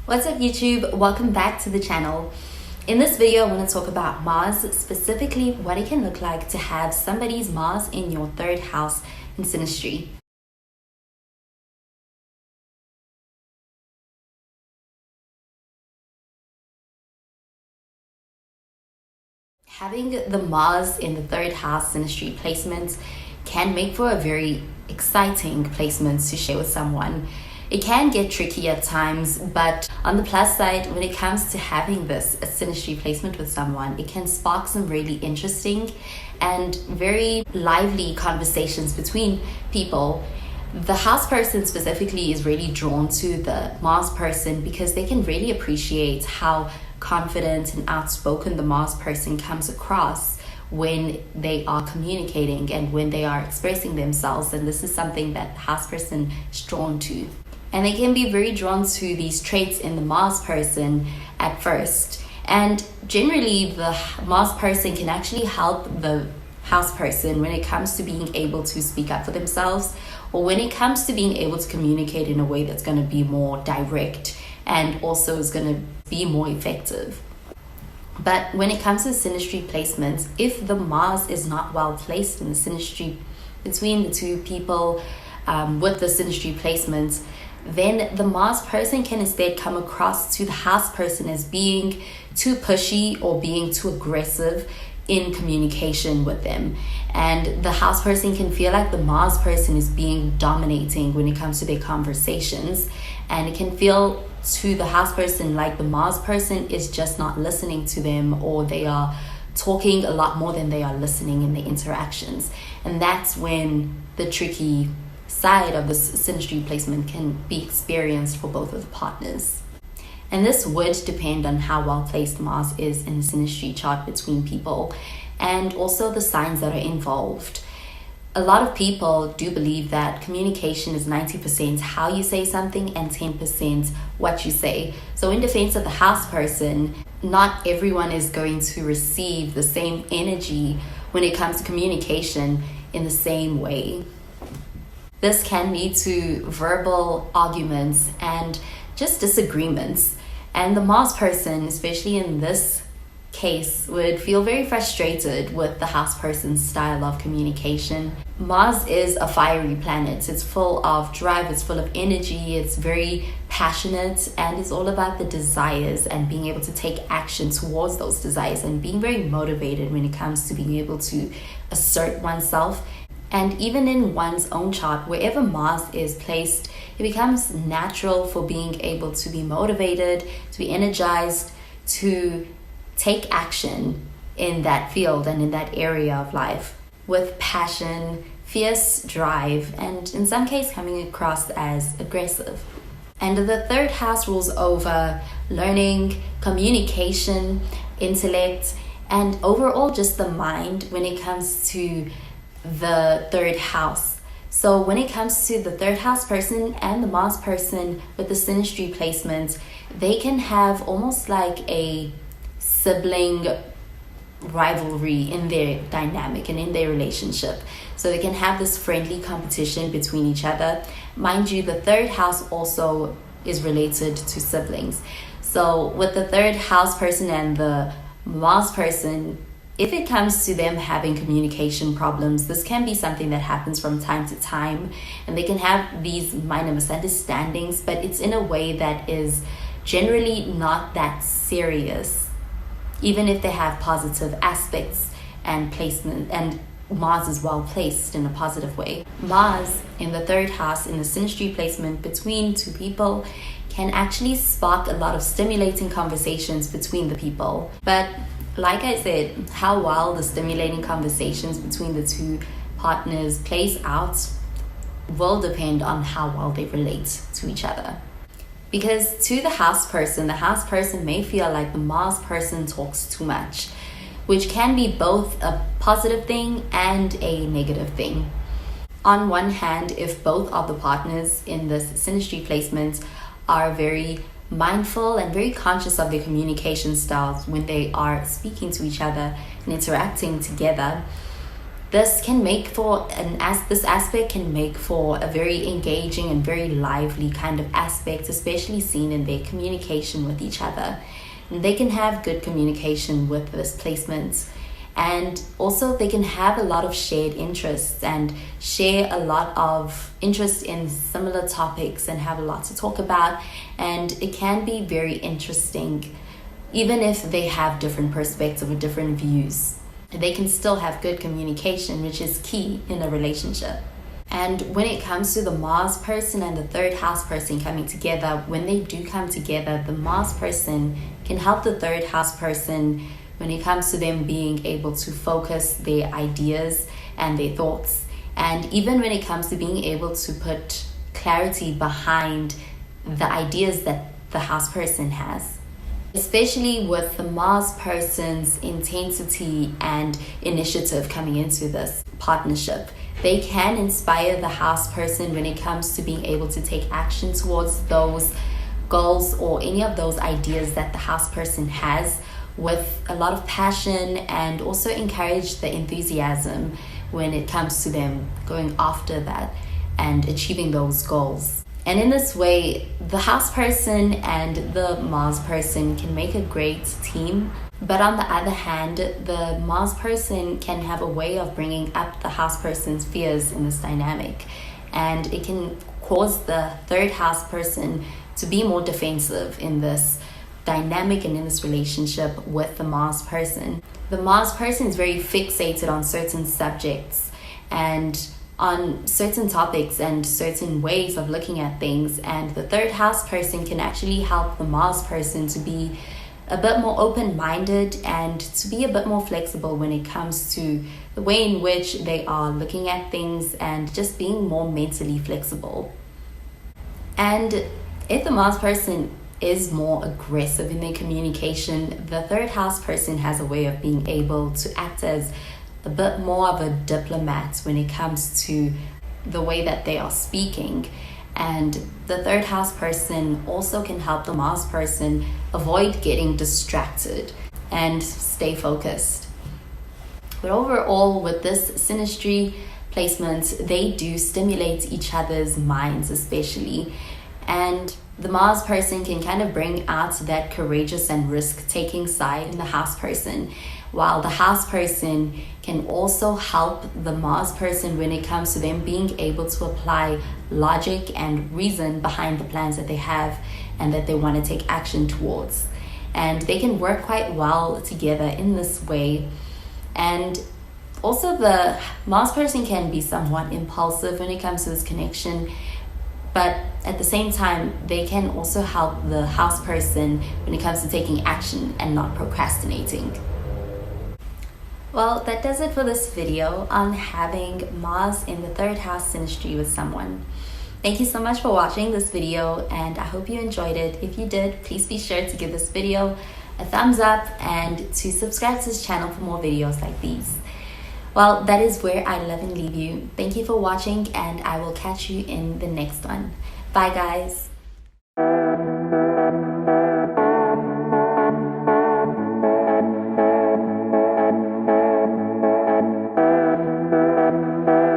What's up YouTube? Welcome back to the channel. In this video, I want to talk about Mars, specifically what it can look like to have somebody's Mars in your third house in synastry. Having the Mars in the third house synastry placement can make for a very exciting placement to share with someone. It can get tricky at times, but on the plus side, when it comes to having this synastry placement with someone, it can spark some really interesting and very lively conversations between people. The house person specifically is really drawn to the Mars person because they can really appreciate how confident and outspoken the Mars person comes across when they are communicating and when they are expressing themselves, and this is something that the house person is drawn to. And they can be very drawn to these traits in the Mars person at first. And generally, the Mars person can actually help the house person when it comes to being able to speak up for themselves, or when it comes to being able to communicate in a way that's going to be more direct and also is going to be more effective. But when it comes to synastry placements, if the Mars is not well placed in the synastry between the two people with the synastry placements, then the Mars person can instead come across to the house person as being too pushy or being too aggressive in communication with them. And the house person can feel like the Mars person is being dominating when it comes to their conversations. And it can feel to the house person like the Mars person is just not listening to them, or they are talking a lot more than they are listening in the interactions. And that's when the tricky side of the synastry placement can be experienced for both of the partners. And this would depend on how well placed Mars is in the synastry chart between people, and also the signs that are involved. A lot of people do believe that communication is 90% how you say something and 10% what you say. So in defense of the house person, not everyone is going to receive the same energy when it comes to communication in the same way. This can lead to verbal arguments and just disagreements. And the Mars person, especially in this case, would feel very frustrated with the house person's style of communication. Mars is a fiery planet. It's full of drive, it's full of energy, it's very passionate, and it's all about the desires and being able to take action towards those desires and being very motivated when it comes to being able to assert oneself. And even in one's own chart, wherever Mars is placed, it becomes natural for being able to be motivated, to be energized, to take action in that field and in that area of life with passion, fierce drive, and in some cases coming across as aggressive. And the third house rules over learning, communication, intellect, and overall just the mind when it comes to the third house. So when it comes to the third house person and the Mars person with the synastry placement, they can have almost like a sibling rivalry in their dynamic and in their relationship. So they can have this friendly competition between each other. Mind you, the third house also is related to siblings. So with the third house person and the Mars person, if it comes to them having communication problems, this can be something that happens from time to time, and they can have these minor misunderstandings, but it's in a way that is generally not that serious, even if they have positive aspects and placement, and Mars is well placed in a positive way. Mars in the third house in the synastry placement between two people can actually spark a lot of stimulating conversations between the people. But like I said, how well the stimulating conversations between the two partners plays out will depend on how well they relate to each other. Because to the house person may feel like the Mars person talks too much, which can be both a positive thing and a negative thing. On one hand, if both of the partners in this synastry placement are very mindful and very conscious of their communication styles when they are speaking to each other and interacting together, This can make for this aspect can make for a very engaging and very lively kind of aspect, especially seen in their communication with each other. And they can have good communication with this placement, and also they can have a lot of shared interests and share a lot of interest in similar topics and have a lot to talk about. And it can be very interesting, even if they have different perspectives or different views. They can still have good communication, which is key in a relationship. And when it comes to the Mars person and the third house person coming together, when they do come together, the Mars person can help the third house person when it comes to them being able to focus their ideas and their thoughts. And even when it comes to being able to put clarity behind the ideas that the house person has. Especially with the Mars person's intensity and initiative coming into this partnership. They can inspire the house person when it comes to being able to take action towards those goals or any of those ideas that the house person has, with a lot of passion, and also encourage the enthusiasm when it comes to them going after that and achieving those goals. And in this way, the house person and the Mars person can make a great team. But on the other hand, the Mars person can have a way of bringing up the house person's fears in this dynamic. And it can cause the third house person to be more defensive in this dynamic and in this relationship with the Mars person. The Mars person is very fixated on certain subjects and on certain topics and certain ways of looking at things, and the third house person can actually help the Mars person to be a bit more open-minded and to be a bit more flexible when it comes to the way in which they are looking at things and just being more mentally flexible. And if the Mars person is more aggressive in their communication, the third house person has a way of being able to act as a bit more of a diplomat when it comes to the way that they are speaking. And the third house person also can help the Mars person avoid getting distracted and stay focused. But overall, with this synastry placement, they do stimulate each other's minds especially. And the Mars person can kind of bring out that courageous and risk-taking side in the house person, while the house person can also help the Mars person when it comes to them being able to apply logic and reason behind the plans that they have and that they want to take action towards. And they can work quite well together in this way. And also the Mars person can be somewhat impulsive when it comes to this connection, but at the same time, they can also help the house person when it comes to taking action and not procrastinating. Well, that does it for this video on having Mars in the third house synastry with someone. Thank you so much for watching this video, and I hope you enjoyed it. If you did, please be sure to give this video a thumbs up and to subscribe to this channel for more videos like these. Well, that is where I love and leave you. Thank you for watching, and I will catch you in the next one. Bye, guys.